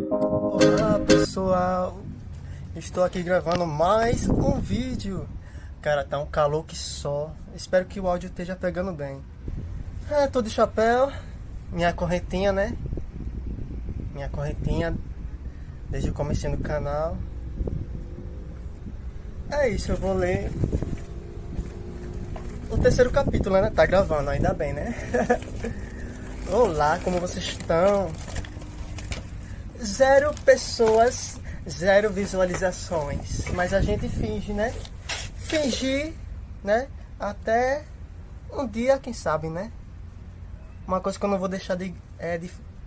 Olá pessoal, estou aqui gravando mais um vídeo. Cara, tá um calor que só. Espero que o áudio esteja pegando bem. Tô de chapéu, minha correntinha, né? Minha correntinha desde o começo do canal. É isso, eu vou ler o terceiro capítulo, né? Tá gravando, ainda bem, né? Olá, como vocês estão? 0 pessoas, 0 visualizações. Mas a gente finge, né? Fingir, né? Até um dia, quem sabe, né? Uma coisa que eu não vou deixar de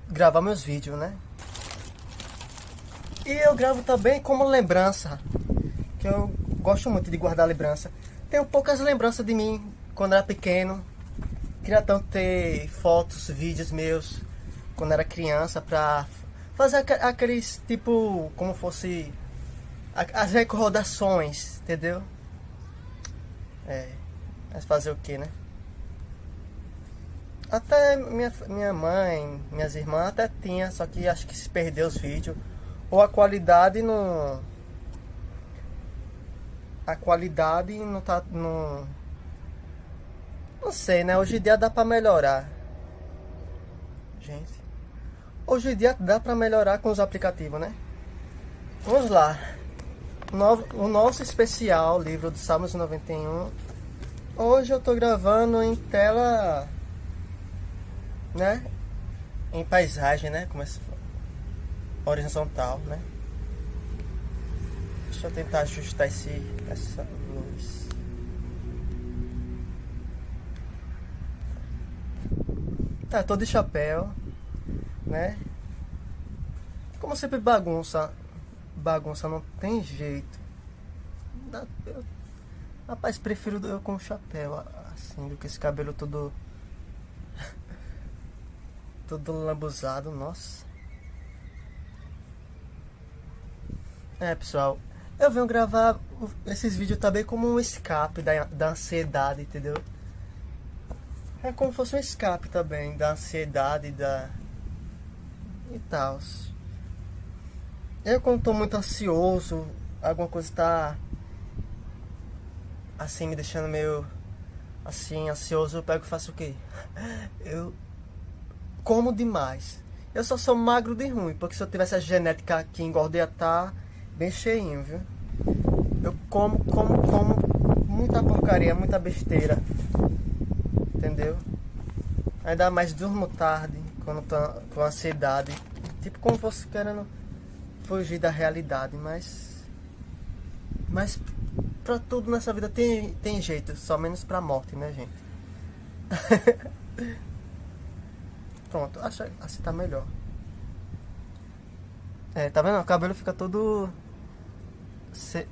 gravar meus vídeos, né? E eu gravo também como lembrança, que eu gosto muito de guardar lembrança. Tenho poucas lembranças de mim quando era pequeno. Queria tanto ter fotos, vídeos meus quando era criança pra fazer aqueles tipo, como fosse as recordações, entendeu? Mas fazer o que, né? Até minha mãe, minhas irmãs até tinha, só que acho que se perdeu os vídeos. Ou a qualidade não... A qualidade não tá... Não sei, né? Hoje em dia dá pra melhorar. Gente, hoje em dia dá pra melhorar com os aplicativos, né? Vamos lá. O nosso especial, livro do Salmos 91. Hoje eu tô gravando em tela... né? Em paisagem, né? Como horizontal, né? Deixa eu tentar ajustar essa luz. Tá, tô de chapéu, né? Como sempre bagunça não tem jeito. Rapaz, prefiro eu com chapéu assim do que esse cabelo todo lambuzado, nossa. Pessoal, eu venho gravar esses vídeos também como um escape da ansiedade, entendeu? É como se fosse um escape também da ansiedade e tal. Eu quando tô muito ansioso, alguma coisa tá assim me deixando meio assim ansioso, eu pego e faço o quê? Eu como demais. Eu só sou magro de ruim, porque se eu tivesse a genética aqui engordei, tá bem cheinho, viu? Eu como muita porcaria, muita besteira, entendeu? Ainda mais durmo tarde, quando tô com ansiedade, tipo como fosse querendo fugir da realidade, mas pra tudo nessa vida tem jeito, só menos pra morte, né, gente? Pronto, acho assim tá melhor. Tá vendo? O cabelo fica todo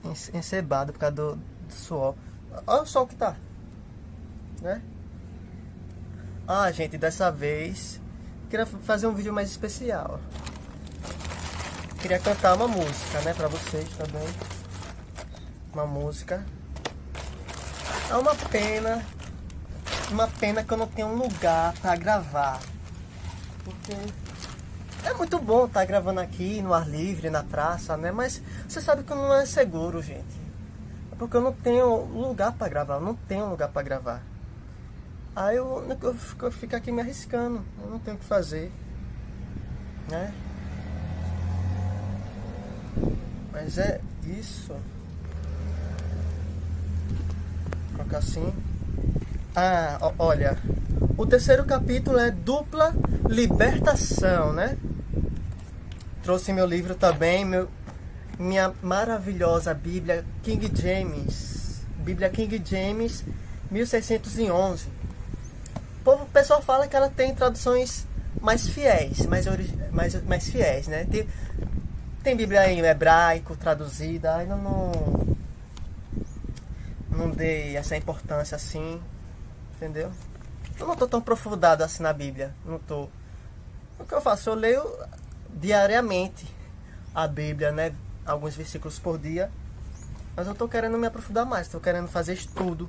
encebado por causa do suor. Olha o sol que tá, né? Gente, dessa vez queria fazer um vídeo mais especial. Queria cantar uma música, né, pra vocês também. Uma música. É uma pena que eu não tenho um lugar pra gravar. Porque é muito bom estar gravando aqui no ar livre, na praça, né? Mas você sabe que não é seguro, gente. É porque eu não tenho lugar pra gravar, eu não tenho lugar pra gravar. Aí eu fico aqui me arriscando, eu não tenho o que fazer, né? Mas é isso. Vou colocar assim. Olha, o terceiro capítulo é dupla libertação, né? Trouxe meu livro também, minha maravilhosa Bíblia King James. Bíblia King James 1611. O pessoal fala que ela tem traduções mais fiéis, mais fiéis, né? Tem Bíblia em hebraico traduzida, ainda não dei essa importância assim, entendeu? Eu não tô tão aprofundado assim na Bíblia, não tô. O que eu faço? Eu leio diariamente a Bíblia, né? Alguns versículos por dia. Mas eu tô querendo me aprofundar mais, tô querendo fazer estudo.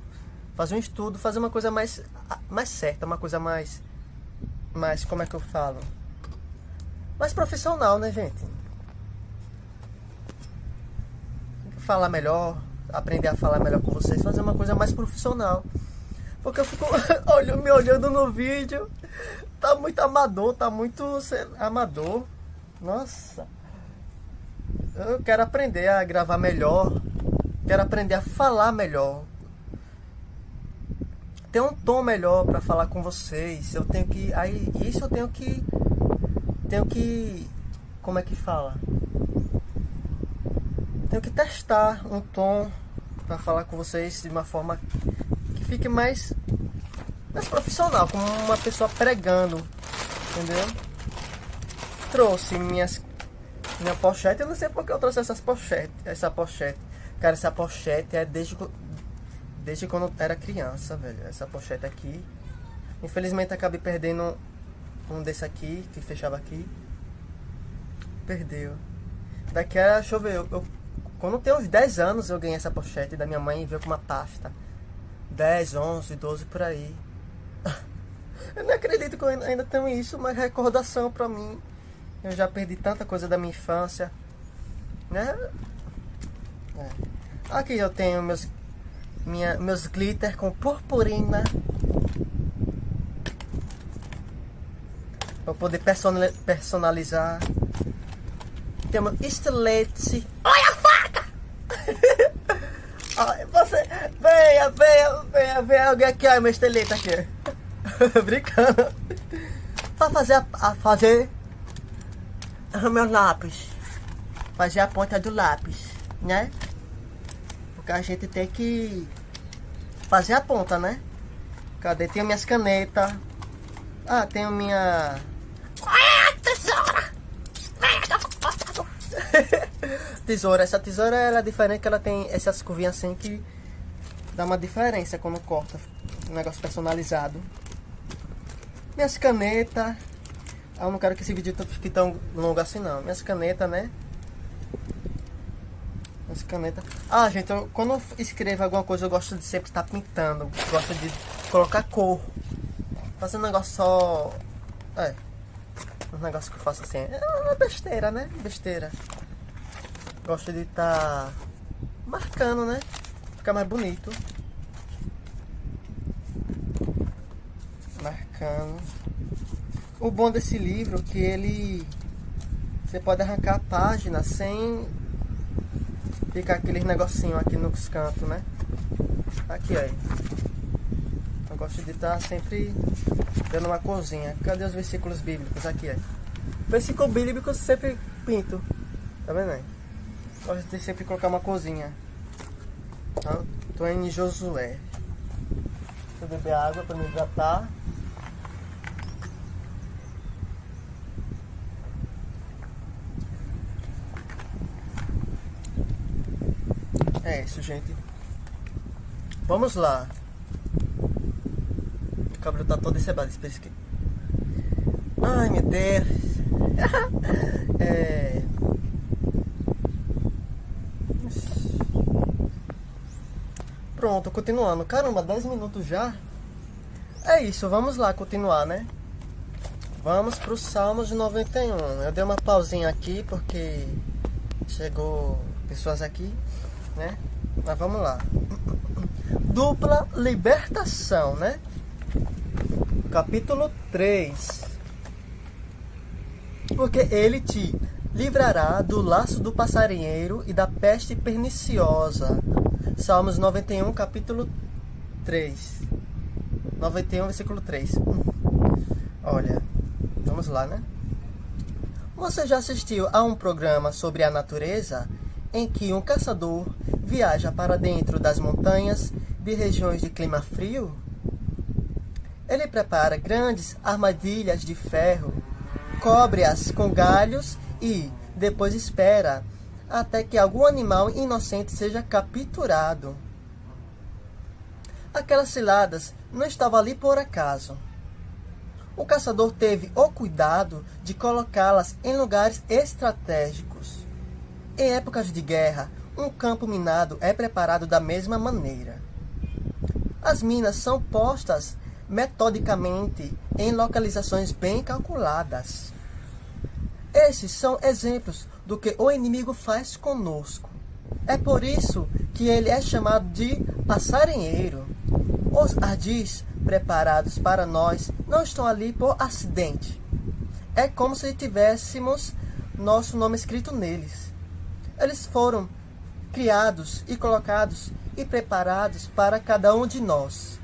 Fazer um estudo, fazer uma coisa mais certa, uma coisa mais mais, como é que eu falo? Mais profissional, né, gente? Falar melhor, aprender a falar melhor com vocês, fazer uma coisa mais profissional. Porque eu fico me olhando no vídeo, tá muito amador, tá muito amador. Nossa, eu quero aprender a gravar melhor, quero aprender a falar melhor, ter um tom melhor para falar com vocês. Eu tenho que, aí isso eu tenho que, como é que fala? Tenho que testar um tom para falar com vocês de uma forma que fique mais profissional, como uma pessoa pregando, entendeu? Trouxe minha pochete, eu não sei porque eu trouxe essa pochete. Cara, essa pochete é desde quando eu era criança, velho. Essa pochete aqui. Infelizmente acabei perdendo um desse aqui, que fechava aqui. Perdeu. Daqui era, deixa eu ver, quando eu tenho uns 10 anos eu ganhei essa pochete da minha mãe e veio com uma pasta. 10, 11, 12 por aí. Eu não acredito que eu ainda tenho isso, mas recordação pra mim. Eu já perdi tanta coisa da minha infância, né? É. Aqui eu tenho meus glitter com purpurina pra poder personalizar. Tem meu estilete. Olha a faca! Você, venha alguém aqui, olha meu estilete aqui. Brincando. Pra fazer o meu lápis. Fazer a ponta do lápis, né? Porque a gente tem que fazer a ponta, né? Cadê? Tenho minhas canetas. Ah, tenho minha... tesoura! Tesoura. Essa tesoura ela é diferente, que ela tem essas curvinhas assim que dá uma diferença quando corta. Um negócio personalizado. Minhas canetas. Eu não quero que esse vídeo fique tão longo assim não. Minhas canetas, né? Minhas canetas. Ah, gente, quando eu escrevo alguma coisa eu gosto de sempre estar pintando. Gosto de colocar cor. Fazer um negócio só... um negócio que eu faço assim. É uma besteira, né? Besteira. Gosto de estar marcando, né? Ficar mais bonito. Marcando. O bom desse livro é que você pode arrancar a página sem ficar aqueles negocinho aqui nos cantos, né? Aqui, ó. Eu gosto de estar sempre dando uma corzinha. Cadê os versículos bíblicos? Aqui, ó. Versículo bíblico eu sempre pinto. Tá vendo aí? Gosto de sempre colocar uma corzinha. Tá? Tô em Josué. Deixa eu beber água para me hidratar. É isso, gente. Vamos lá. O cabelo tá todo encebado. Ai, meu Deus. Pronto, continuando. Caramba, 10 minutos já. É isso, vamos lá continuar, né? Vamos pro Salmos 91. Eu dei uma pausinha aqui porque chegou pessoas aqui, né? Mas vamos lá. Dupla libertação, né? Capítulo 3. Porque ele te livrará do laço do passarinheiro e da peste perniciosa. Salmos 91, capítulo 3. 91, versículo 3. Olha, vamos lá, né? Você já assistiu a um programa sobre a natureza em que um caçador viaja para dentro das montanhas de regiões de clima frio? Ele prepara grandes armadilhas de ferro, cobre-as com galhos e depois espera até que algum animal inocente seja capturado. Aquelas ciladas não estavam ali por acaso. O caçador teve o cuidado de colocá-las em lugares estratégicos. Em épocas de guerra, um campo minado é preparado da mesma maneira. As minas são postas metodicamente em localizações bem calculadas. Esses são exemplos do que o inimigo faz conosco. É por isso que ele é chamado de passarinheiro. Os ardis preparados para nós não estão ali por acidente. É como se tivéssemos nosso nome escrito neles. Eles foram criados e colocados e preparados para cada um de nós.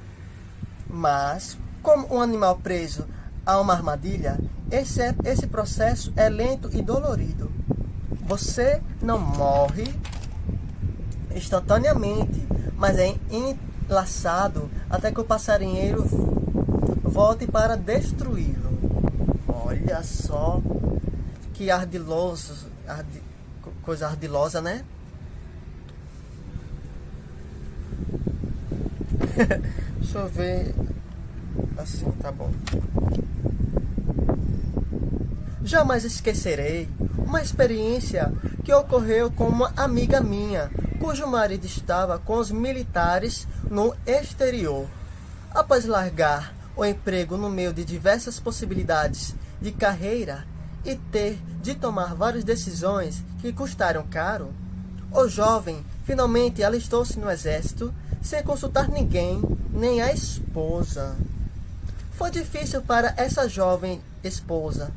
Mas, como um animal preso a uma armadilha, esse processo é lento e dolorido. Você não morre instantaneamente, mas é enlaçado até que o passarinheiro volte para destruí-lo. Olha só que ardiloso, coisa ardilosa, né? Deixa eu ver. Assim, tá bom. Jamais esquecerei uma experiência que ocorreu com uma amiga minha, cujo marido estava com os militares no exterior. Após largar o emprego no meio de diversas possibilidades de carreira e ter de tomar várias decisões que custaram caro, o jovem finalmente alistou-se no exército sem consultar ninguém, nem a esposa. Foi difícil para essa jovem esposa,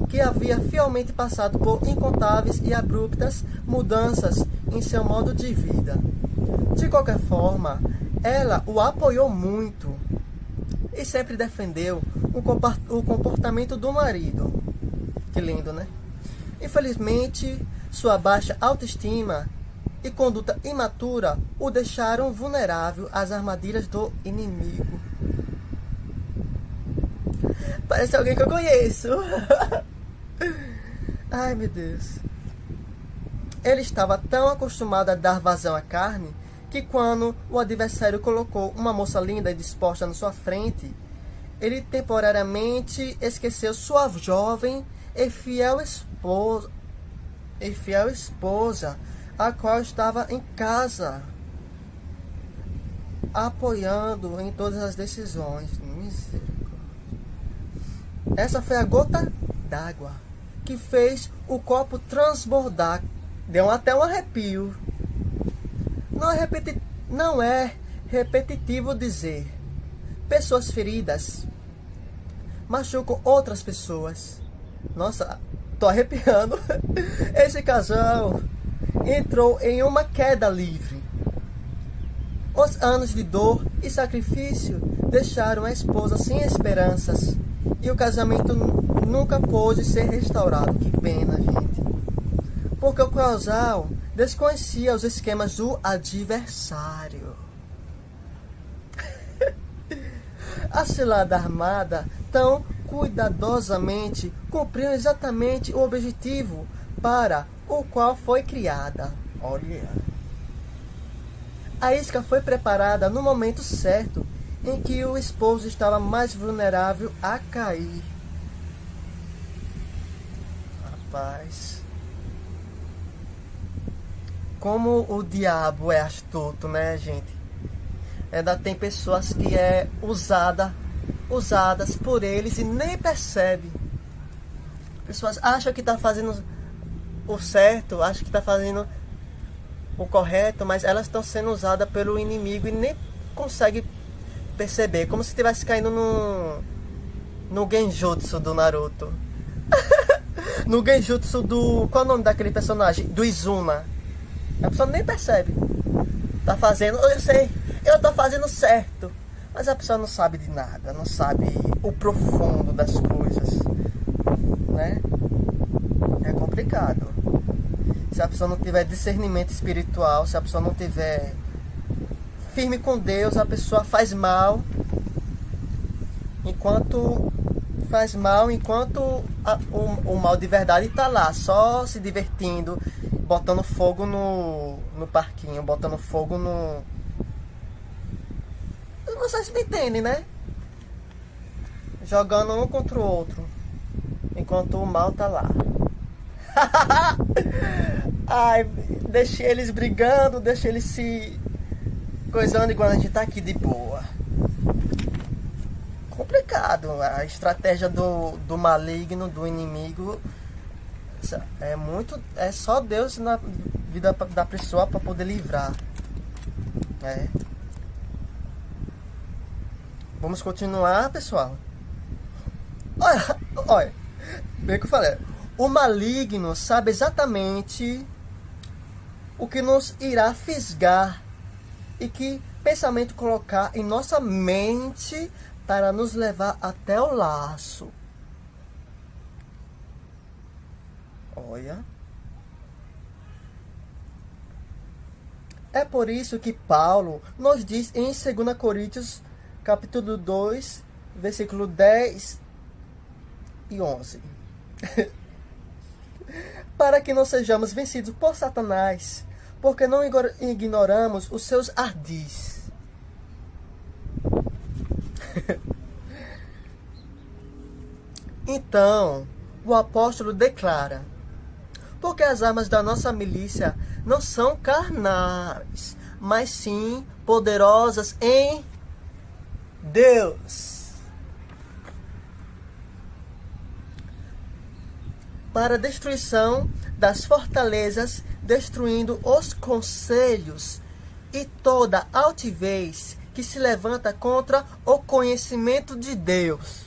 que havia fielmente passado por incontáveis e abruptas mudanças em seu modo de vida. De qualquer forma, ela o apoiou muito e sempre defendeu o comportamento do marido. Que lindo, né? Infelizmente, sua baixa autoestima e conduta imatura o deixaram vulnerável às armadilhas do inimigo. Parece alguém que eu conheço. Ai, meu Deus. Ele estava tão acostumado a dar vazão à carne que quando o adversário colocou uma moça linda e disposta na sua frente, ele temporariamente esqueceu sua jovem e fiel esposa, a qual estava em casa, apoiando em todas as decisões. Misericórdia. Essa foi a gota d'água que fez o copo transbordar. Deu até um arrepio. Não é repetitivo dizer: pessoas feridas machucam outras pessoas. Nossa, tô arrepiando. Esse casal entrou em uma queda livre. Os anos de dor e sacrifício deixaram a esposa sem esperanças e o casamento nunca pôde ser restaurado. Que pena, gente. Porque o casal desconhecia os esquemas do adversário. A cilada armada tão cuidadosamente cumpriu exatamente o objetivo para o qual foi criada. Olha. A isca foi preparada no momento certo, em que o esposo estava mais vulnerável a cair. Rapaz. Como o diabo é astuto, né, gente? Ainda tem pessoas que usadas por eles e nem percebe. Pessoas acham que está fazendo o certo, acham que está fazendo o correto, mas elas estão sendo usadas pelo inimigo e nem conseguem perceber. Como se estivesse caindo no genjutsu do Naruto. No genjutsu do... Qual é o nome daquele personagem? Do Izuna. A pessoa nem percebe. Tá fazendo... Eu sei, eu tô fazendo certo. Mas a pessoa não sabe de nada. Não sabe o profundo das coisas. Né? É complicado. Se a pessoa não tiver discernimento espiritual, se a pessoa não tiver firme com Deus, a pessoa faz mal enquanto o mal de verdade está lá, só se divertindo, botando fogo no parquinho, botando fogo no... Vocês me entendem, né? Jogando um contra o outro, enquanto o mal tá lá. Ai, deixei eles brigando, deixei eles se coisando igual a gente tá aqui de boa. cuidado. A estratégia do maligno, do inimigo, é só Deus na vida da pessoa para poder livrar. Vamos continuar, pessoal. Olha, bem que eu falei. O maligno sabe exatamente o que nos irá fisgar e que pensamento colocar em nossa mente para nos levar até o laço. Olha. É por isso que Paulo nos diz em 2 Coríntios, capítulo 2, versículo 10 e 11. Para que não sejamos vencidos por Satanás, porque não ignoramos os seus ardis. Então, o apóstolo declara: porque as armas da nossa milícia não são carnais, mas sim poderosas em Deus, para a destruição das fortalezas, destruindo os conselhos e toda altivez que se levanta contra o conhecimento de Deus.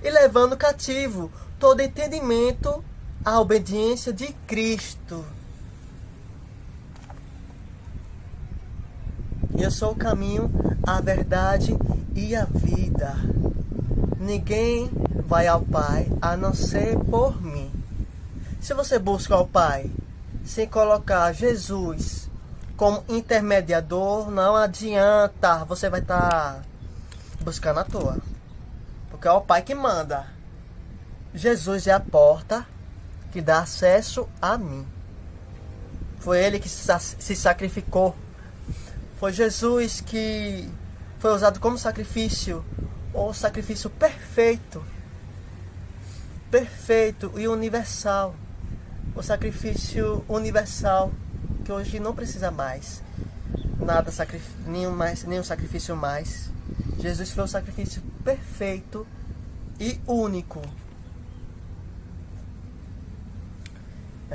E levando cativo todo entendimento à obediência de Cristo. Eu sou o caminho, a verdade e a vida. Ninguém vai ao Pai a não ser por mim. Se você busca ao Pai sem colocar Jesus como intermediador, não adianta. Você vai estar buscando à toa. Porque é o Pai que manda. Jesus é a porta que dá acesso a mim. Foi Ele que se sacrificou. Foi Jesus que foi usado como sacrifício. O sacrifício perfeito. Perfeito e universal. O sacrifício universal. Que hoje não precisa mais. Nada, nenhum sacrifício mais. Jesus foi o sacrifício perfeito e único.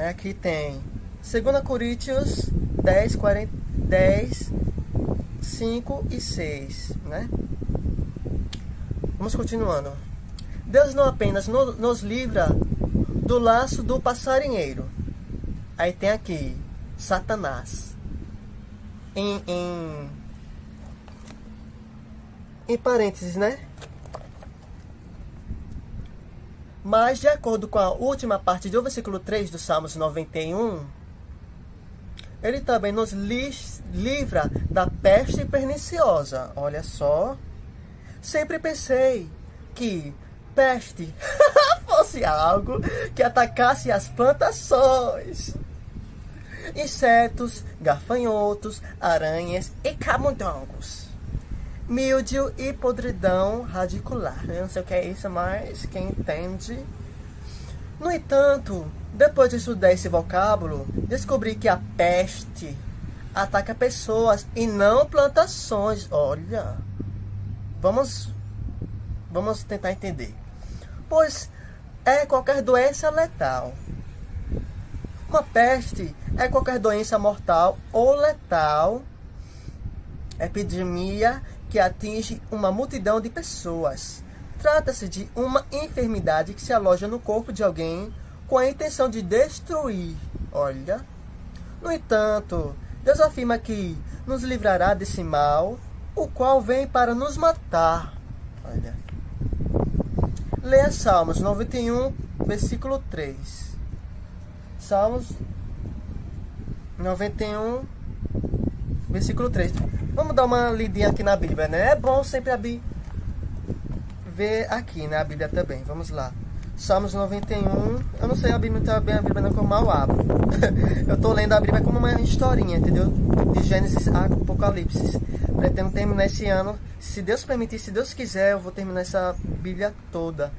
Aqui tem 2 Coríntios 10, 5 e 6, né? Vamos continuando. Deus não apenas nos livra do laço do passarinheiro. Aí tem aqui Satanás. Em parênteses, né? Mas, de acordo com a última parte do versículo 3 do Salmos 91, ele também nos livra da peste perniciosa. Olha só. Sempre pensei que peste fosse algo que atacasse as plantações. Insetos, gafanhotos, aranhas e camundongos. Míldio e podridão radicular. Eu não sei o que é isso, mas quem entende. No entanto, depois de estudar esse vocábulo, descobri que a peste ataca pessoas e não plantações. Olha, vamos tentar entender. Pois é qualquer doença letal. Uma peste é qualquer doença mortal ou letal, epidemia que atinge uma multidão de pessoas. Trata-se de uma enfermidade que se aloja no corpo de alguém com a intenção de destruir. Olha. No entanto, Deus afirma que nos livrará desse mal, o qual vem para nos matar. Olha. Leia Salmos 91, versículo 3. Salmos 91, versículo 3. Vamos dar uma lidinha aqui na Bíblia, né? É bom sempre ver aqui, né? A Bíblia também. Vamos lá. Salmos 91. Eu não sei a Bíblia tá bem, a Bíblia não, que eu mal abro. Eu tô lendo a Bíblia como uma historinha, entendeu? De Gênesis a Apocalipse. Pretendo terminar esse ano. Se Deus permitir, se Deus quiser, eu vou terminar essa Bíblia toda.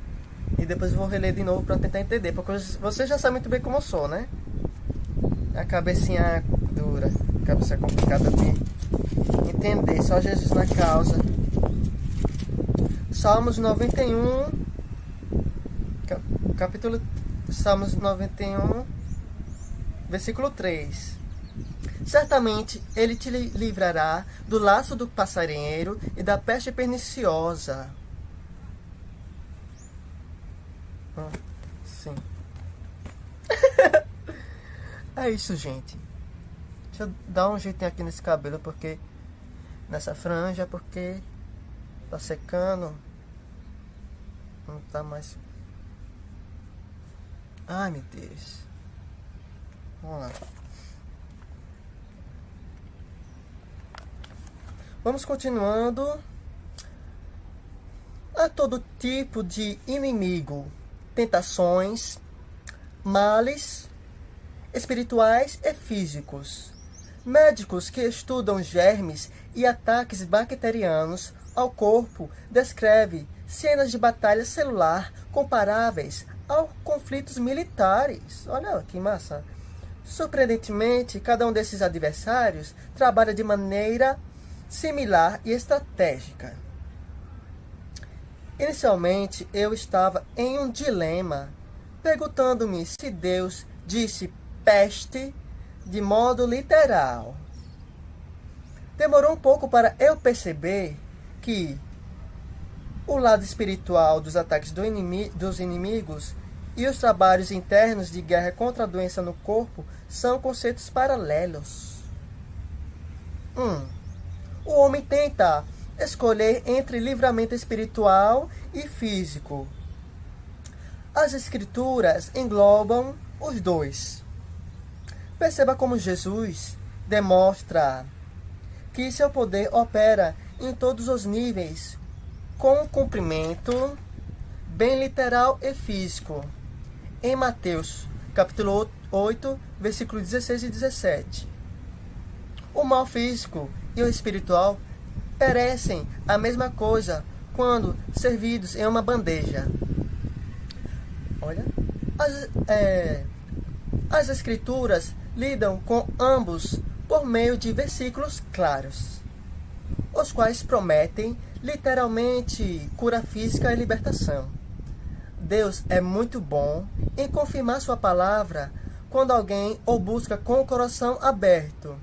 E depois eu vou reler de novo pra tentar entender. Porque você já sabe muito bem como eu sou, né? A cabecinha dura. A cabeça complicada de entender, só Jesus na causa. Salmos 91, capítulo Salmos 91, versículo 3. Certamente ele te livrará do laço do passarinheiro e da peste perniciosa. Sim. É isso, gente. Deixa eu dar um jeitinho aqui nesse cabelo, porque nessa franja, porque tá secando. Não tá mais. Ai, meu Deus. Vamos lá. Vamos continuando. Há todo tipo de inimigo, tentações, males espirituais e físicos. Médicos que estudam germes e ataques bacterianos ao corpo descrevem cenas de batalha celular comparáveis aos conflitos militares. Olha que massa! Surpreendentemente, cada um desses adversários trabalha de maneira similar e estratégica. Inicialmente, eu estava em um dilema, perguntando-me se Deus disse peste de modo literal. Demorou um pouco para eu perceber que o lado espiritual dos ataques dos inimigos e os trabalhos internos de guerra contra a doença no corpo são conceitos paralelos. O homem tenta escolher entre livramento espiritual e físico. As escrituras englobam os dois. Perceba como Jesus demonstra que seu poder opera em todos os níveis, com um cumprimento bem literal e físico. Em Mateus, capítulo 8, versículos 16 e 17. O mal físico e o espiritual parecem a mesma coisa quando servidos em uma bandeja. Olha, as escrituras lidam com ambos por meio de versículos claros, os quais prometem literalmente cura física e libertação. Deus é muito bom em confirmar sua palavra quando alguém o busca com o coração aberto.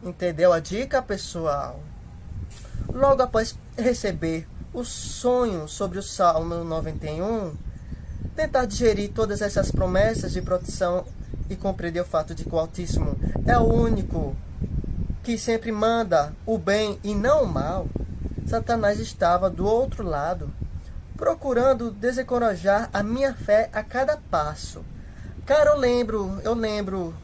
Entendeu a dica, pessoal? Logo após receber o sonho sobre o Salmo 91, tentar digerir todas essas promessas de proteção e compreender o fato de que o Altíssimo é o único que sempre manda o bem e não o mal, Satanás estava do outro lado, procurando desencorajar a minha fé a cada passo. Cara, eu lembro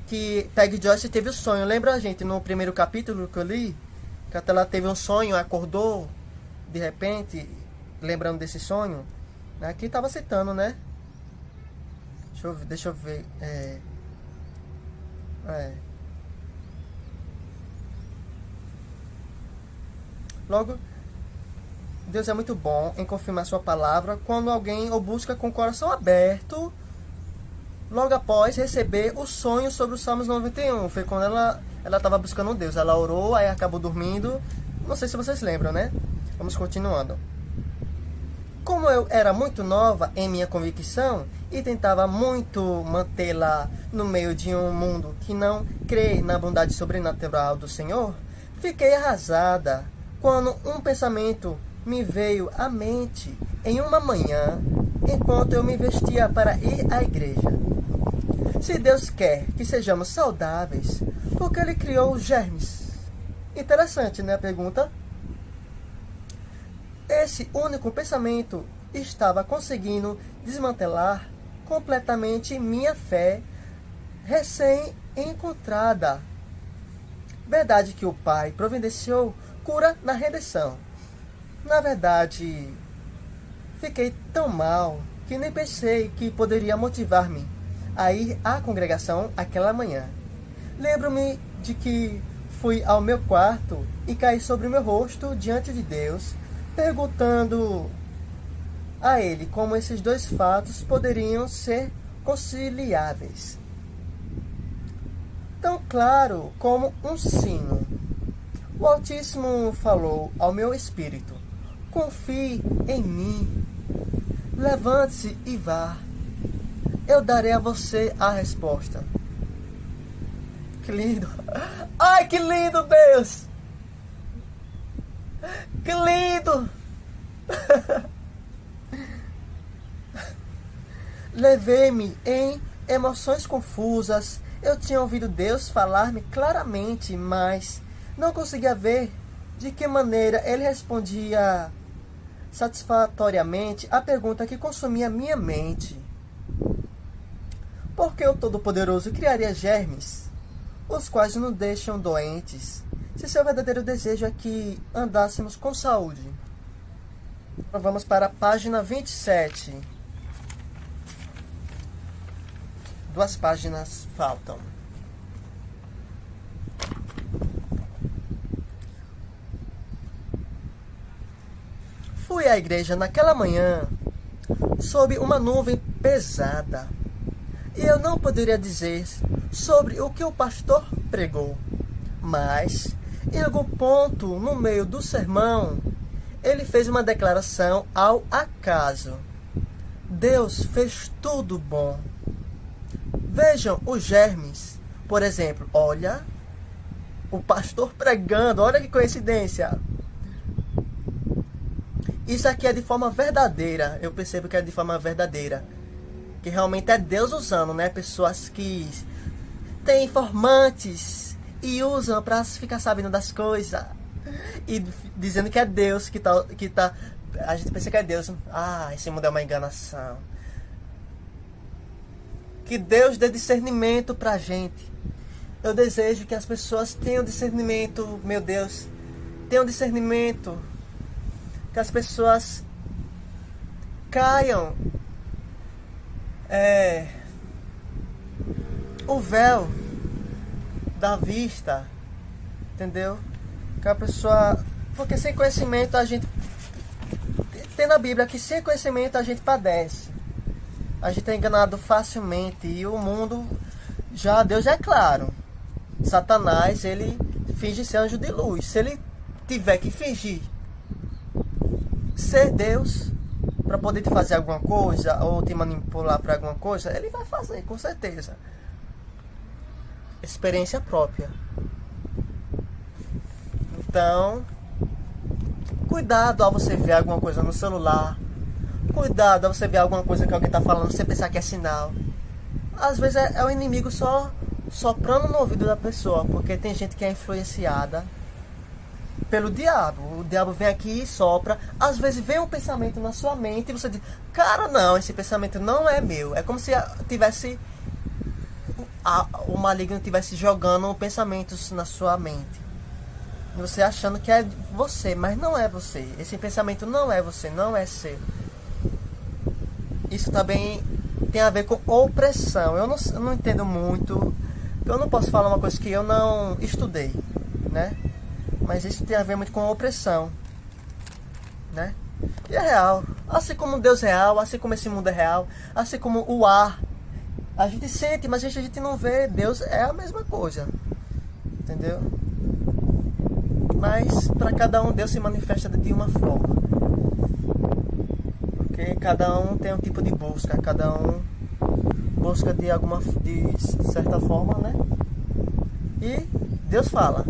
que Peggy Joyce teve o sonho. Lembra, gente, no primeiro capítulo que eu li? Que até ela teve um sonho, acordou de repente, lembrando desse sonho. Aqui estava citando, né? Deixa eu ver. Logo, Deus é muito bom em confirmar sua palavra quando alguém o busca com o coração aberto, logo após receber o sonho sobre os Salmos 91. Foi quando ela estava buscando Deus. Ela orou, aí acabou dormindo. Não sei se vocês lembram, né? Vamos continuando. Como eu era muito nova em minha convicção e tentava muito mantê-la no meio de um mundo que não crê na bondade sobrenatural do Senhor, fiquei arrasada quando um pensamento me veio à mente em uma manhã, enquanto eu me vestia para ir à igreja. Se Deus quer que sejamos saudáveis, por que Ele criou os germes? Interessante, né, a pergunta? Esse único pensamento estava conseguindo desmantelar completamente minha fé recém-encontrada. Verdade que o Pai providenciou cura na redenção. Na verdade, fiquei tão mal que nem pensei que poderia motivar-me a ir à congregação aquela manhã. Lembro-me de que fui ao meu quarto e caí sobre o meu rosto diante de Deus, perguntando a Ele como esses dois fatos poderiam ser conciliáveis. Tão claro como um sino. O Altíssimo falou ao meu espírito: confie em mim. Levante-se e vá. Eu darei a você a resposta. Que lindo! Ai, que lindo, Deus! Que lindo! Levei-me em emoções confusas. Eu tinha ouvido Deus falar-me claramente, mas não conseguia ver de que maneira ele respondia satisfatoriamente a pergunta que consumia minha mente. Por que o Todo-Poderoso criaria germes, os quais nos deixam doentes, se seu verdadeiro desejo é que andássemos com saúde? Então vamos para a página 27. 2 páginas faltam. Fui à igreja naquela manhã sob uma nuvem pesada, e eu não poderia dizer sobre o que o pastor pregou, mas em algum ponto no meio do sermão ele fez uma declaração ao acaso. Deus fez tudo bom. Vejam os germes, por exemplo. Olha, o pastor pregando, olha que coincidência. Isso aqui é de forma verdadeira, eu percebo que é de forma verdadeira. Que realmente é Deus usando, né? Pessoas que têm informantes e usam para ficar sabendo das coisas. E dizendo que é Deus que tá... A gente pensa que é Deus. Ah, esse mundo é uma enganação. Que Deus dê discernimento pra gente. Eu desejo que as pessoas tenham discernimento, meu Deus. Tenham discernimento. Que as pessoas caiam o véu da vista, entendeu? Que a pessoa, porque sem conhecimento a gente tem na Bíblia que sem conhecimento a gente padece, a gente é enganado facilmente, e o mundo já, Deus é claro, Satanás, ele finge ser anjo de luz. Se ele tiver que fingir ser Deus para poder te fazer alguma coisa ou te manipular para alguma coisa, ele vai fazer, com certeza. Experiência própria. Então, cuidado ao você ver alguma coisa no celular. Cuidado ao você ver alguma coisa que alguém está falando, você pensar que é sinal. Às vezes é o inimigo só soprando no ouvido da pessoa, porque tem gente que é influenciada pelo diabo. O diabo vem aqui e sopra. Às vezes vem um pensamento na sua mente e você diz: cara, não, esse pensamento não é meu. É como se tivesse o maligno estivesse jogando pensamentos na sua mente. E você achando que é você, mas não é você. Esse pensamento não é você, não é seu. Isso também tem a ver com opressão. Eu não entendo muito. Eu não posso falar uma coisa que eu não estudei, né? Mas isso tem a ver muito com opressão, né? E é real. Assim como Deus é real, assim como esse mundo é real, assim como o ar. A gente sente, mas a gente não vê. Deus é a mesma coisa. Entendeu? Mas para cada um Deus se manifesta de uma forma. Porque cada um tem um tipo de busca. Cada um busca de certa forma, né? E Deus fala: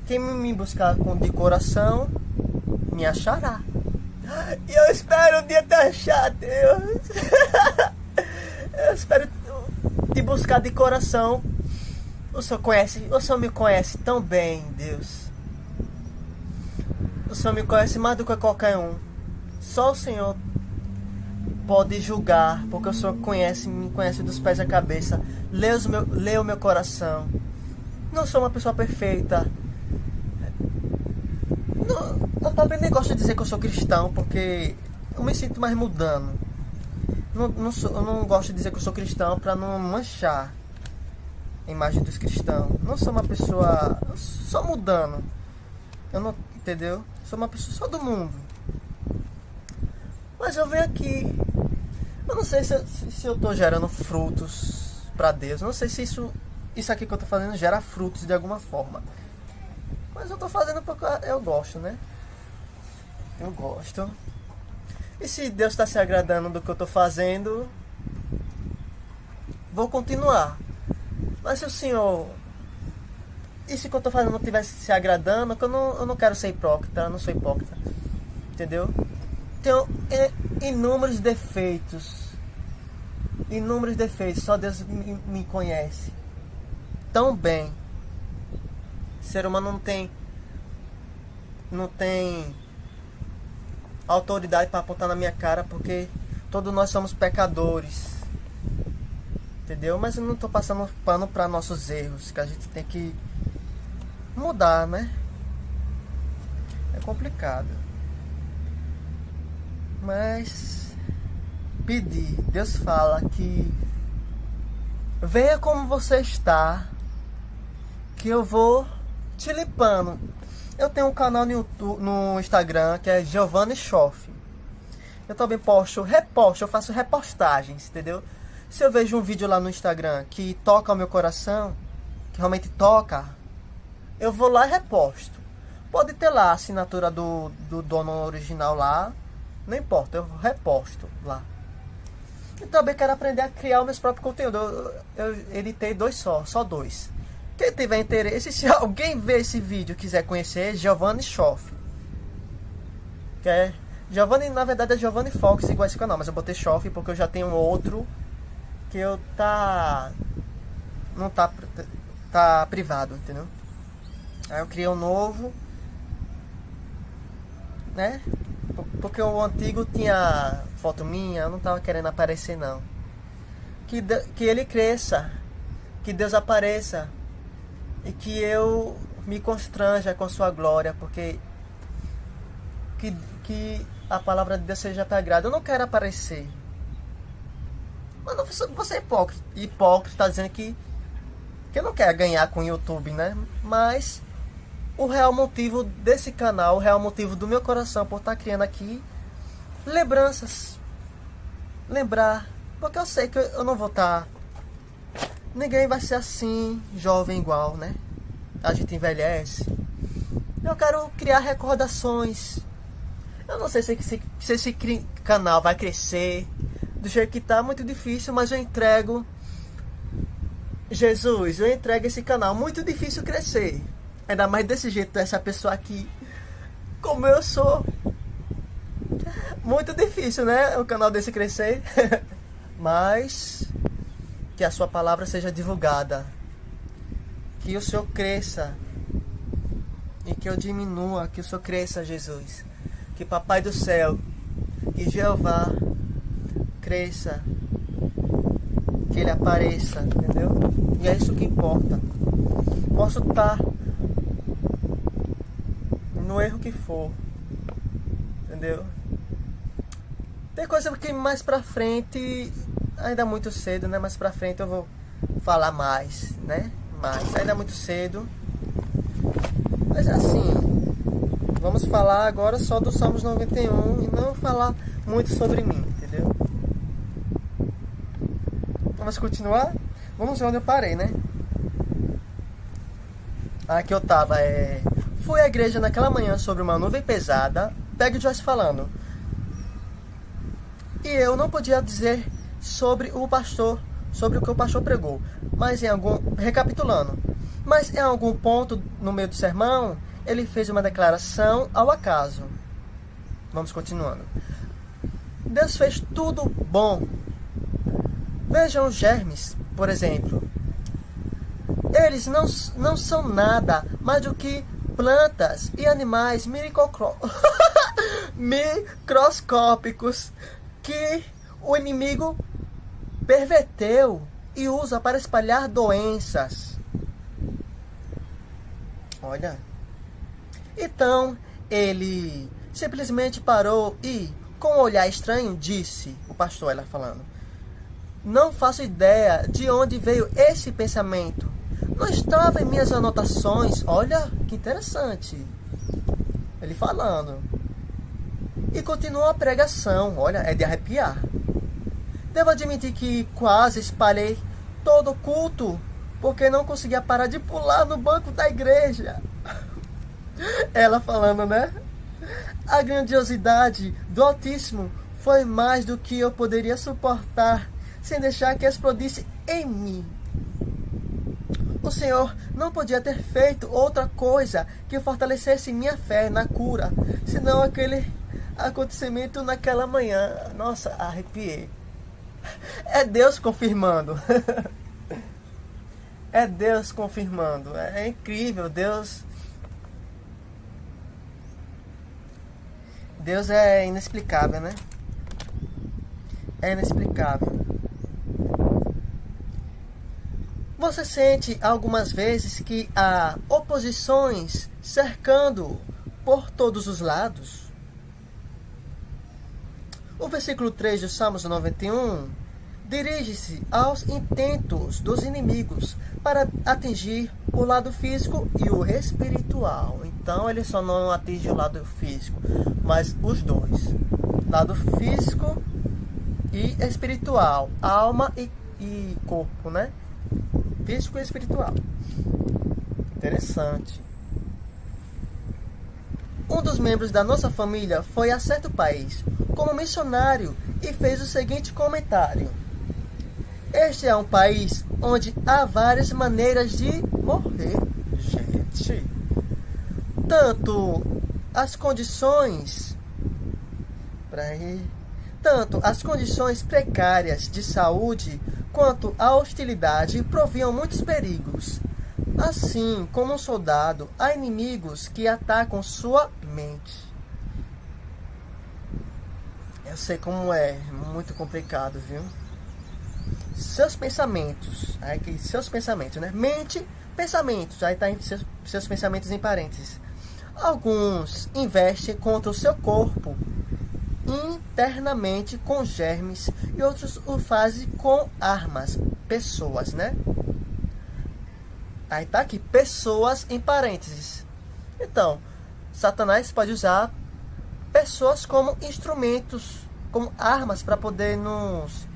quem me buscar de coração, me achará. E eu espero um dia te achar, Deus. Eu espero te buscar de coração. O Senhor me conhece tão bem, Deus. O Senhor me conhece mais do que qualquer um. Só o Senhor pode julgar, porque o Senhor me conhece dos pés à cabeça. Lê o meu coração. Não sou uma pessoa perfeita. Eu também nem gosto de dizer que eu sou cristão, porque eu me sinto mais mudando. Eu não gosto de dizer que eu sou cristão para não manchar a imagem dos cristãos. Não sou uma pessoa só mudando. Eu não, entendeu? Sou uma pessoa só do mundo. Mas eu venho aqui. Eu não sei se eu tô gerando frutos para Deus. Eu não sei se isso aqui que eu tô fazendo gera frutos de alguma forma. Mas eu tô fazendo porque eu gosto, né? Eu gosto. E se Deus está se agradando do que eu tô fazendo, vou continuar. Mas se o Senhor... E se o que eu tô fazendo não estivesse se agradando, que eu não quero ser hipócrita, eu não sou hipócrita. Entendeu? Tenho inúmeros defeitos. Inúmeros defeitos. Só Deus me conhece tão bem. O ser humano não tem autoridade para apontar na minha cara, porque todos nós somos pecadores. Entendeu? Mas eu não tô passando pano para nossos erros, que a gente tem que mudar, né? É complicado. Mas pedir, Deus fala que venha como você está, que eu vou te limpando. Eu tenho um canal no YouTube, no Instagram, que é Giovanni Schoff. Eu também reposto, eu faço repostagens, entendeu? Se eu vejo um vídeo lá no Instagram que toca o meu coração, que realmente toca, eu vou lá e reposto. Pode ter lá a assinatura do dono original lá, não importa, eu reposto lá. E também quero aprender a criar os meus próprios conteúdos. Eu editei só dois. Quem tiver interesse, se alguém ver esse vídeo e quiser conhecer, Giovanni Schoff. Que é Giovanni, na verdade é Giovanni Fox, igual esse canal, mas eu botei Schoff porque eu já tenho outro que eu não tá privado, entendeu? Aí eu criei um novo, né? Porque o antigo tinha foto minha, eu não tava querendo aparecer não. Que ele cresça, que Deus apareça e que eu me constranja com a sua glória, porque que a palavra de Deus seja sagrada. Eu não quero aparecer. Mas não, você é hipócrita, tá dizendo que eu não quero ganhar com o YouTube, né? Mas o real motivo desse canal, o real motivo do meu coração por estar criando aqui lembranças. Lembrar. Porque eu sei que eu não vou estar... Ninguém vai ser assim, jovem igual, né? A gente envelhece. Eu quero criar recordações. Eu não sei se esse canal vai crescer do jeito que tá, muito difícil, mas eu entrego... Jesus, eu entrego esse canal. Muito difícil crescer. Ainda mais desse jeito, dessa pessoa aqui, como eu sou. Muito difícil, né? O canal desse crescer. Mas que a sua palavra seja divulgada. Que o Senhor cresça. E que eu diminua. Que o Senhor cresça, Jesus. Que Papai do céu, que Jeová cresça. Que Ele apareça, entendeu? E é isso que importa. Posso estar no erro que for, entendeu? Tem coisa que mais pra frente, ainda é muito cedo, né? Mais pra frente eu vou falar mais, né? Mas ainda é muito cedo. Mas assim, vamos falar agora só do Salmos 91 e não falar muito sobre mim, entendeu? Vamos continuar? Vamos ver onde eu parei, né? Aqui eu tava, fui à igreja naquela manhã sobre uma nuvem pesada. Pega o Joyce falando. E eu não podia dizer sobre o que o pastor pregou. Recapitulando. Mas em algum ponto no meio do sermão, ele fez uma declaração ao acaso. Vamos continuando. Deus fez tudo bom. Vejam os germes, por exemplo. Eles não são nada mais do que plantas e animais microscópicos que o inimigo perverteu e usa para espalhar doenças. Olha. Então, ele simplesmente parou e, com um olhar estranho, disse, o pastor, ela falando, não faço ideia de onde veio esse pensamento. Não estava em minhas anotações. Olha, que interessante. Ele falando. E continuou a pregação. Olha, é de arrepiar. Devo admitir que quase espalhei todo o culto, porque não conseguia parar de pular no banco da igreja. Ela falando, né? A grandiosidade do Altíssimo foi mais do que eu poderia suportar, sem deixar que explodisse em mim. O Senhor não podia ter feito outra coisa que fortalecesse minha fé na cura, senão aquele acontecimento naquela manhã. Nossa, arrepiei. É Deus confirmando. É Deus confirmando. É incrível. Deus é inexplicável, né? É inexplicável. Você sente algumas vezes que há oposições cercando por todos os lados? O versículo 3 do Salmos 91 dirige-se aos intentos dos inimigos para atingir o lado físico e o espiritual. Então ele só não atinge o lado físico, mas os dois. Lado físico e espiritual. Alma e corpo, né? Físico e espiritual. Interessante. Um dos membros da nossa família foi a certo país como missionário e fez o seguinte comentário: este é um país onde há várias maneiras de morrer, gente. Tanto as condições precárias de saúde quanto a hostilidade proviam muitos perigos. Assim como um soldado, há inimigos que atacam sua mente. Eu sei como é, muito complicado, viu? Seus pensamentos, aí aqui seus pensamentos, né? Mente, pensamentos, aí tá em seus pensamentos em parênteses. Alguns investem contra o seu corpo internamente com germes e outros o fazem com armas, pessoas, né? Aí tá aqui, pessoas em parênteses. Então, Satanás pode usar pessoas como instrumentos, como armas para poder nos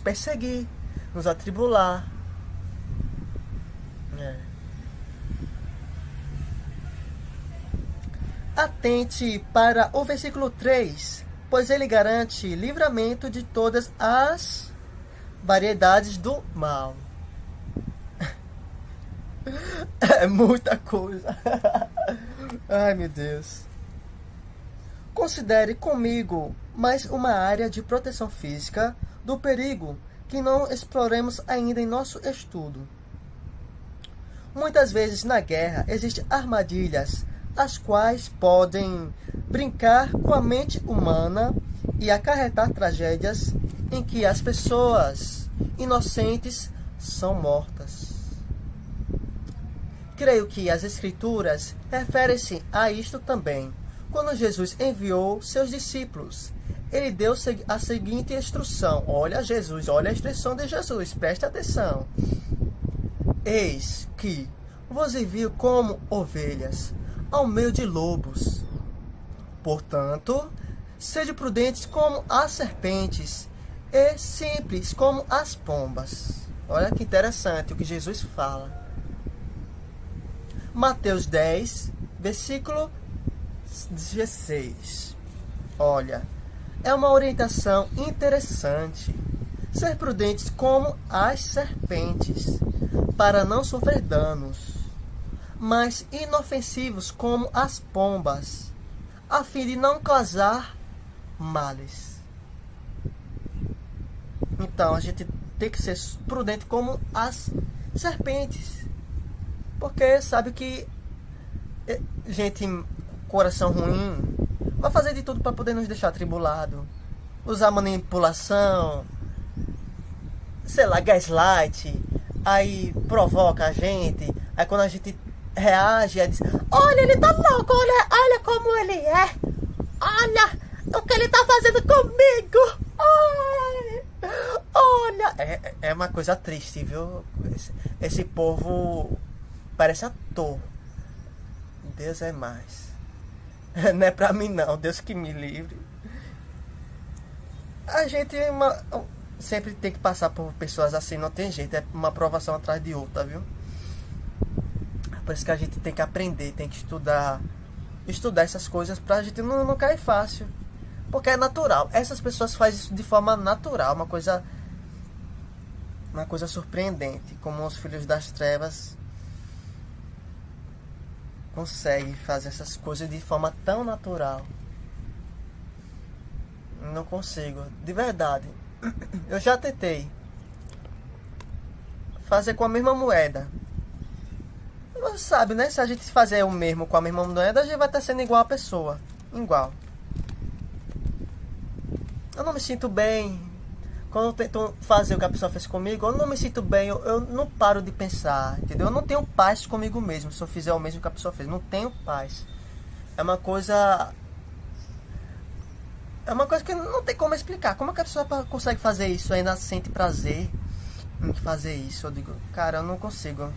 perseguir, nos atribular. Atente para o versículo 3, pois ele garante livramento de todas as variedades do mal. É muita coisa. Ai, meu Deus. Considere comigo mais uma área de proteção física do perigo que não exploremos ainda em nosso estudo. Muitas vezes na guerra existem armadilhas as quais podem brincar com a mente humana e acarretar tragédias em que as pessoas inocentes são mortas. Creio que as Escrituras referem-se a isto também. Quando Jesus enviou seus discípulos, ele deu a seguinte instrução. Olha Jesus, olha a instrução de Jesus, presta atenção. Eis que vos envio como ovelhas ao meio de lobos. Portanto, sede prudentes como as serpentes e simples como as pombas. Olha que interessante o que Jesus fala. Mateus 10, versículo 16. Olha, é uma orientação interessante. Ser prudentes como as serpentes, para não sofrer danos, mas inofensivos como as pombas, a fim de não causar males. Então a gente tem que ser prudente como as serpentes, porque sabe que gente coração ruim vai fazer de tudo para poder nos deixar atribulado, usar manipulação, sei lá, gaslight, aí provoca a gente, aí quando a gente reage, aí diz, olha, ele tá louco, olha como ele é, olha o que ele tá fazendo comigo, olha, é uma coisa triste, viu? Esse povo parece ator. Deus é mais. Não é pra mim não, Deus que me livre. A gente sempre tem que passar por pessoas assim, não tem jeito, é uma provação atrás de outra, viu? Por isso que a gente tem que aprender, tem que estudar essas coisas pra gente não cair fácil. Porque é natural. Essas pessoas fazem isso de forma natural, uma coisa surpreendente, como os filhos das trevas conseguem fazer essas coisas de forma tão natural. Não consigo, de verdade. Eu já tentei fazer com a mesma moeda. Você sabe, né? Se a gente fazer o mesmo com a mesma moeda, a gente vai estar sendo igual a pessoa. Igual. Eu não me sinto bem. Quando eu tento fazer o que a pessoa fez comigo, eu não me sinto bem. Eu não paro de pensar, entendeu? Eu não tenho paz comigo mesmo se eu fizer o mesmo que a pessoa fez. Não tenho paz. É uma coisa que não tem como explicar. Como é que a pessoa consegue fazer isso e ainda sente prazer em fazer isso? Eu digo, cara, eu não consigo.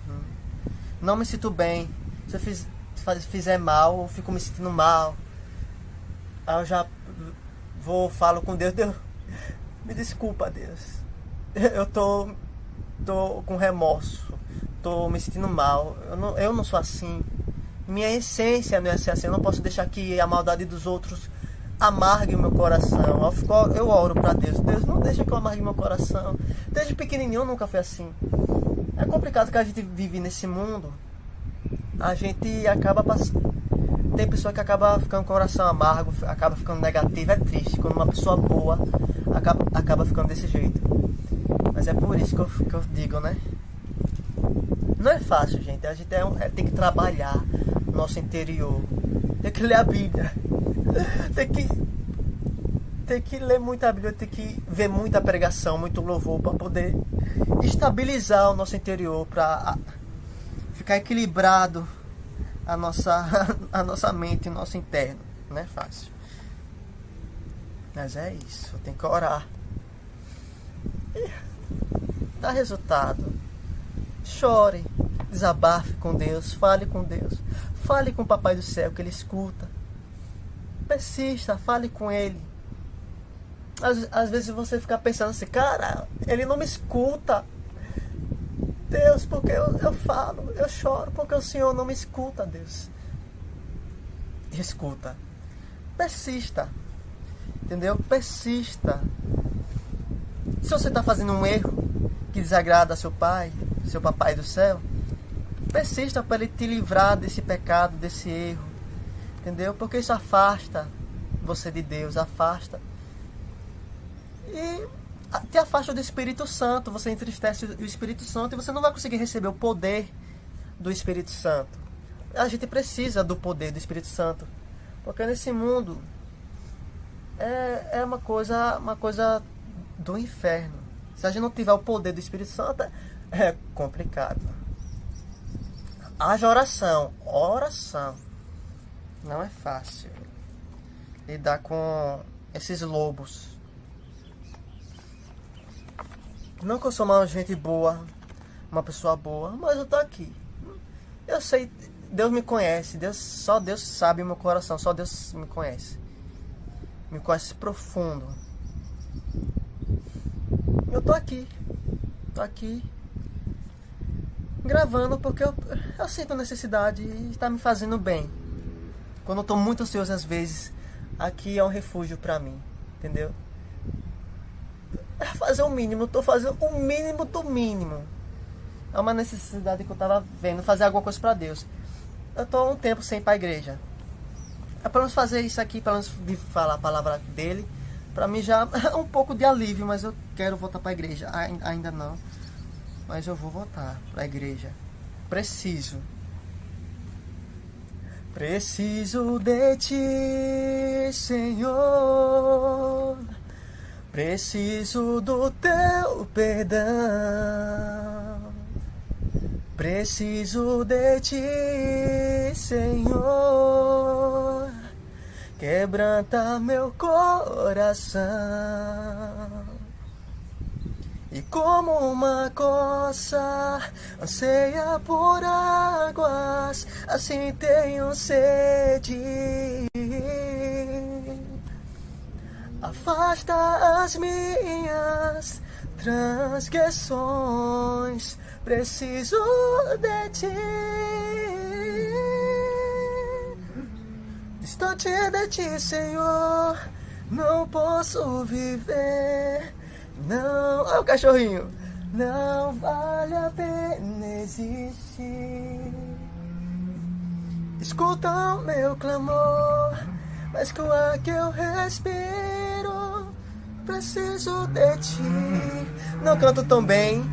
Não me sinto bem. Se eu fizer mal, eu fico me sentindo mal. Aí eu já falo com Deus, Deus, me desculpa, Deus. Eu tô com remorso. Tô me sentindo mal. Eu não sou assim. Minha essência não é ser assim. Eu não posso deixar que a maldade dos outros amargue o meu coração. Eu oro pra Deus. Deus, não deixa que eu amargue meu coração. Desde pequenininho eu nunca fui assim. É complicado que a gente vive nesse mundo. A gente acaba passando. Tem pessoa que acaba ficando com o coração amargo, acaba ficando negativo. É triste quando uma pessoa boa acaba ficando desse jeito. Mas é por isso que eu digo, né? Não é fácil, gente. A gente tem que trabalhar no nosso interior. Tem que ler a Bíblia. Tem que ler muita Bíblia, tem que ver muita pregação, muito louvor para poder estabilizar o nosso interior, para ficar equilibrado a nossa mente, o nosso interno. Não é fácil. Mas é isso, tem que orar. E dá resultado. Chore, desabafe com Deus, fale com Deus. Fale com o Papai do Céu, que Ele escuta. Persista, fale com Ele. Às vezes você fica pensando assim, cara, Ele não me escuta. Deus, porque eu falo, eu choro, porque o Senhor não me escuta, Deus. Escuta. Persista. Entendeu? Persista. Se você está fazendo um erro que desagrada a seu Pai, seu Papai do Céu, persista para Ele te livrar desse pecado, desse erro. Entendeu? Porque isso afasta você de Deus, afasta. E te afasta do Espírito Santo, você entristece o Espírito Santo e você não vai conseguir receber o poder do Espírito Santo. A gente precisa do poder do Espírito Santo, porque nesse mundo é uma coisa do inferno. Se a gente não tiver o poder do Espírito Santo, é complicado. Haja oração. Não é fácil lidar com esses lobos. Não que eu sou uma gente boa, uma pessoa boa, mas eu tô aqui. Eu sei, Deus me conhece, só Deus sabe o meu coração, só Deus me conhece. Me conhece profundo. Eu tô aqui gravando porque eu sinto a necessidade e está me fazendo bem. Quando eu tô muito ansioso às vezes, aqui é um refúgio pra mim, entendeu? É fazer o mínimo, eu tô fazendo o mínimo do mínimo. É uma necessidade que eu tava vendo, fazer alguma coisa pra Deus. Eu tô há um tempo sem ir pra igreja. É pra nós fazer isso aqui, pra nós falar a palavra dele. Pra mim já é um pouco de alívio, mas eu quero voltar pra igreja. Ainda não. Mas eu vou voltar pra igreja. Preciso de ti, Senhor. Preciso do teu perdão. Preciso de ti, Senhor. Quebranta meu coração. E como uma coça anseia por águas, assim tenho sede. Afasta as minhas transgressões. Preciso de ti, distante de ti, Senhor, não posso viver. Não, olha o cachorrinho. Não vale a pena existir. Escuta o meu clamor, mas com o ar que eu respiro, preciso de ti. Não canto tão bem.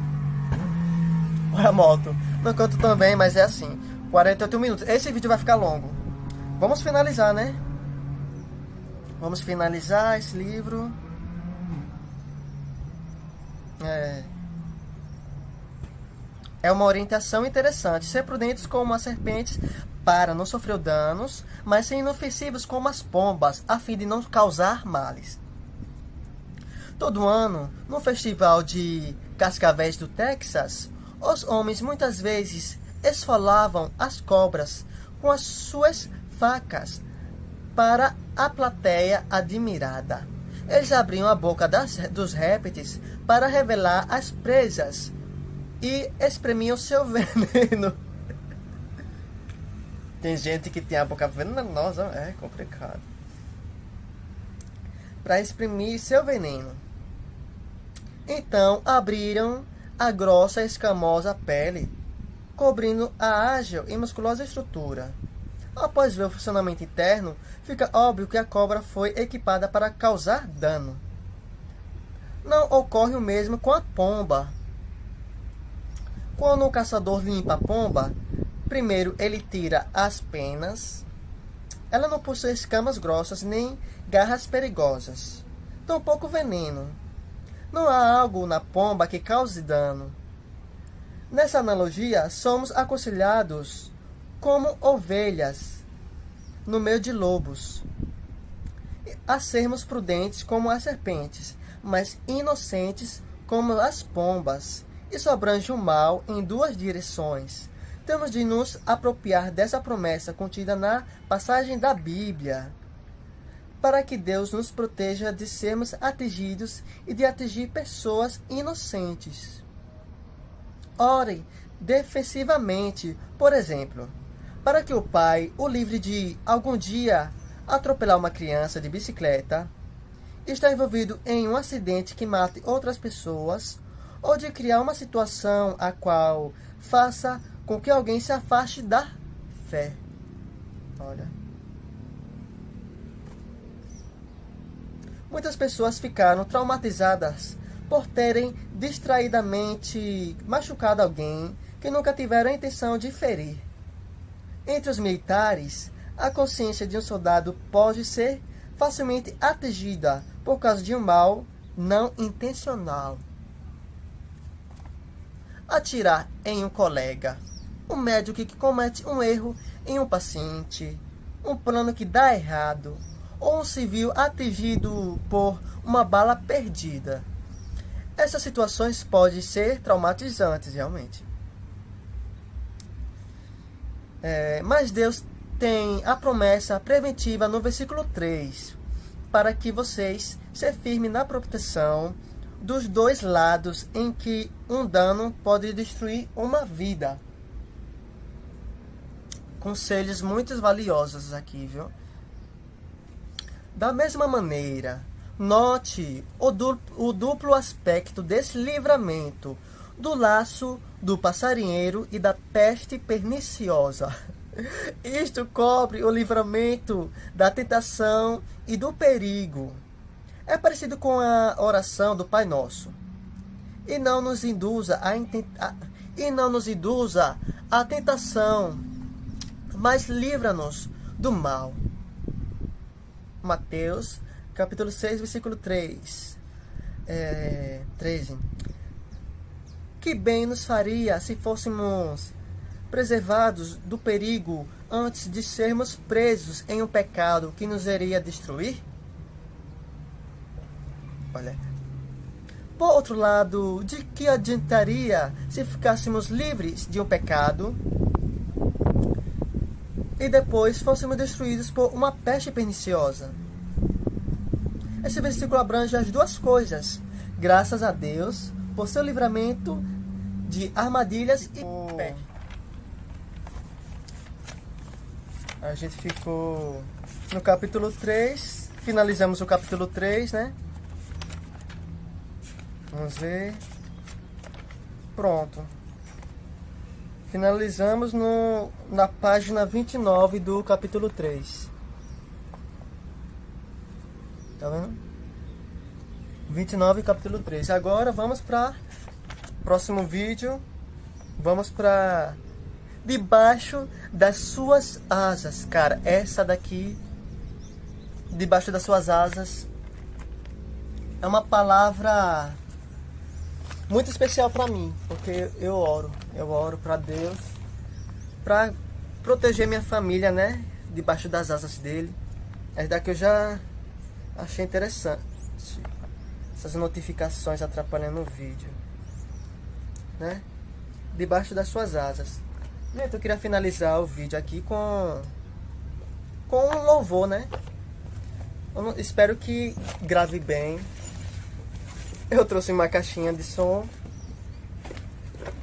Olha a moto. Não canto tão bem, mas é assim. 48 minutos. Esse vídeo vai ficar longo. Vamos finalizar, né? Vamos finalizar esse livro. É uma orientação interessante. Ser prudentes como as serpentes para não sofrer danos, mas ser inofensivos como as pombas, a fim de não causar males. Todo ano, no festival de cascavéis do Texas, os homens muitas vezes esfolavam as cobras com as suas facas para a plateia admirada. Eles abriam a boca dos répteis para revelar as presas e espremiam seu veneno. Tem gente que tem a boca venenosa, é complicado. Para exprimir seu veneno. Então abriram a grossa e escamosa pele, cobrindo a ágil e musculosa estrutura. Após ver o funcionamento interno, fica óbvio que a cobra foi equipada para causar dano. Não ocorre o mesmo com a pomba. Quando o caçador limpa a pomba, primeiro ele tira as penas. Ela não possui escamas grossas nem garras perigosas, tampouco veneno. Não há algo na pomba que cause dano. Nessa analogia, somos aconselhados como ovelhas no meio de lobos, a sermos prudentes como as serpentes, mas inocentes como as pombas. Isso abrange o mal em duas direções. Temos de nos apropriar dessa promessa contida na passagem da Bíblia, para que Deus nos proteja de sermos atingidos e de atingir pessoas inocentes. Ore defensivamente, por exemplo, para que o pai o livre de algum dia atropelar uma criança de bicicleta, estar envolvido em um acidente que mate outras pessoas, ou de criar uma situação a qual faça com que alguém se afaste da fé. Olha. Muitas pessoas ficaram traumatizadas por terem distraidamente machucado alguém que nunca tiveram a intenção de ferir. Entre os militares, a consciência de um soldado pode ser facilmente atingida por causa de um mal não intencional. Atirar em um colega, um médico que comete um erro em um paciente, um plano que dá errado, ou um civil atingido por uma bala perdida. Essas situações podem ser traumatizantes, realmente. Mas Deus tem a promessa preventiva no versículo 3, para que vocês se firmem na proteção dos dois lados em que um dano pode destruir uma vida. Conselhos muito valiosos aqui, viu? Da mesma maneira, note o duplo aspecto desse livramento, do laço do passarinheiro e da peste perniciosa. Isto cobre o livramento da tentação e do perigo. É parecido com a oração do Pai Nosso. E não nos induza à tentação, mas livra-nos do mal. Mateus, capítulo 6, versículo 13. Que bem nos faria se fôssemos preservados do perigo antes de sermos presos em um pecado que nos iria destruir? Olha. Por outro lado, de que adiantaria se ficássemos livres de um pecado e depois fôssemos destruídos por uma peste perniciosa? Esse versículo abrange as duas coisas. Graças a Deus por seu livramento de armadilhas e A gente ficou no capítulo 3. Finalizamos o capítulo 3, né? Vamos ver. Pronto. Finalizamos na página 29 do capítulo 3. Tá vendo? 29, capítulo 3. Agora vamos para próximo vídeo. Vamos para debaixo das suas asas. Cara, essa daqui, debaixo das suas asas, é uma palavra muito especial para mim, porque eu oro para Deus, para proteger minha família, né? Debaixo das asas dele. Essa daqui eu já achei interessante. Essas notificações atrapalhando o vídeo, né? Debaixo das suas asas. Gente, eu queria finalizar o vídeo aqui com um louvor, né? Espero que grave bem. Eu trouxe uma caixinha de som.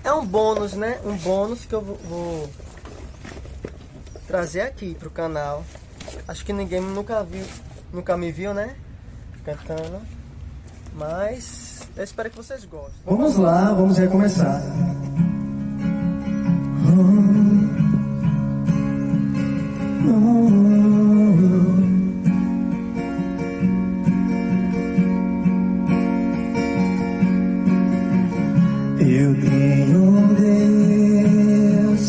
É um bônus, né? Um bônus que eu vou trazer aqui pro canal. Acho que ninguém nunca me viu, né? Cantando. Mas eu espero que vocês gostem. Vamos lá, vamos recomeçar. Eu tenho um Deus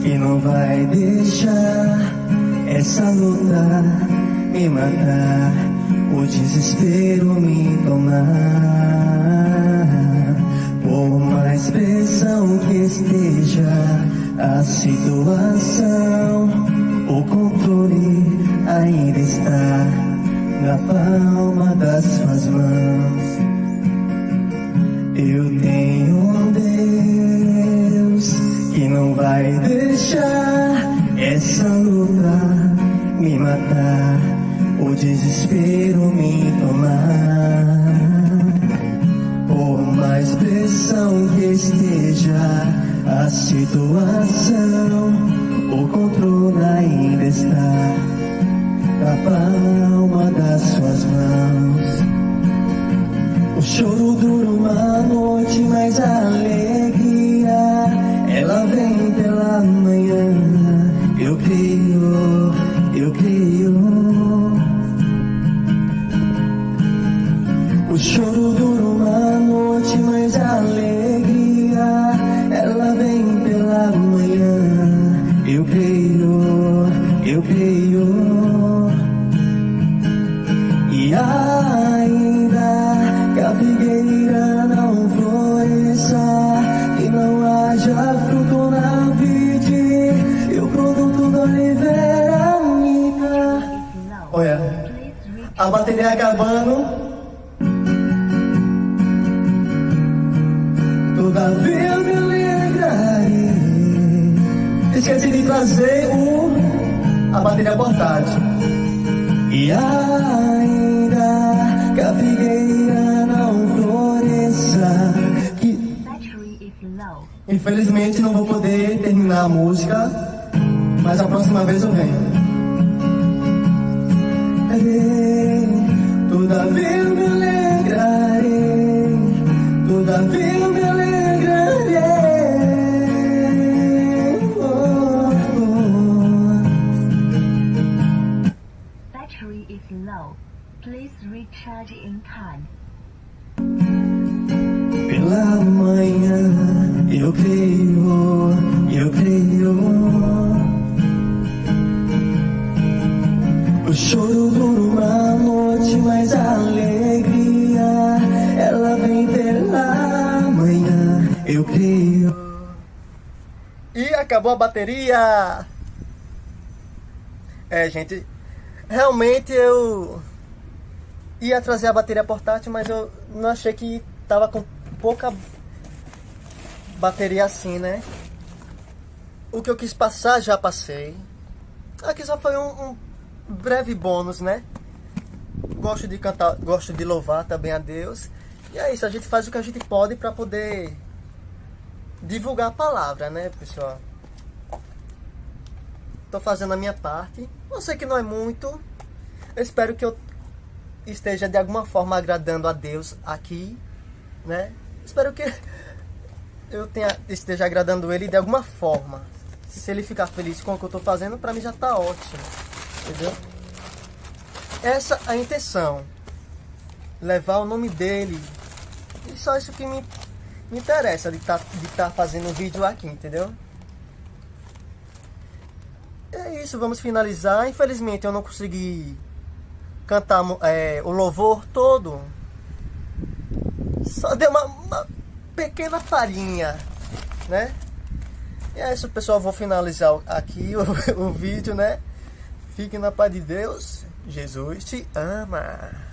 que não vai deixar essa luta me matar, o desespero me tomar. Por mais pressão que esteja a situação, o controle ainda está na palma das suas mãos. Eu tenho um Deus que não vai deixar essa luta me matar, o desespero me tomar. Por mais pressão que esteja a situação, o controle ainda está na palma das suas mãos. O choro dura uma noite, mas a alegria ela vem pela manhã. Eu creio, eu creio. O choro dura uma noite, mas a alegria ela vem pela manhã. Eu creio, eu creio. E ainda que a figueira não floresça e não haja fruto na vide, e o produto da oliveira minha. Olha, a bateria acabando. Todavia eu me alegrarei. Esqueci de trazer a bateria portátil. E ainda que a figueira não floresça, infelizmente não vou poder terminar a música, mas a próxima vez eu venho. Todavia eu me alegrarei, todavia eu me alegrarei. Battery is low. Please recharge in time. Pela manhã eu creio, eu creio. O choro dura uma noite, mas a alegria ela vem pela manhã. Eu creio. E acabou a bateria. Gente, realmente eu ia trazer a bateria portátil, mas eu não achei que tava com pouca bateria assim, né? O que eu quis passar, já passei. Aqui só foi um breve bônus, né? Gosto de cantar, gosto de louvar também a Deus. E é isso, a gente faz o que a gente pode para poder divulgar a palavra, né, pessoal? tô fazendo a minha parte. Eu sei que não é muito. Eu espero que eu esteja de alguma forma agradando a Deus aqui, né? Espero que esteja agradando Ele de alguma forma. Se Ele ficar feliz com o que eu tô fazendo, pra mim já tá ótimo, entendeu? Essa é a intenção. Levar o nome dele. E só isso que me interessa de tá fazendo um vídeo aqui, entendeu? É isso, vamos finalizar. Infelizmente eu não consegui cantar o louvor todo. Só deu uma pequena palhinha, né? E é isso, pessoal. Vou finalizar aqui o vídeo, né? Fique na paz de Deus. Jesus te ama.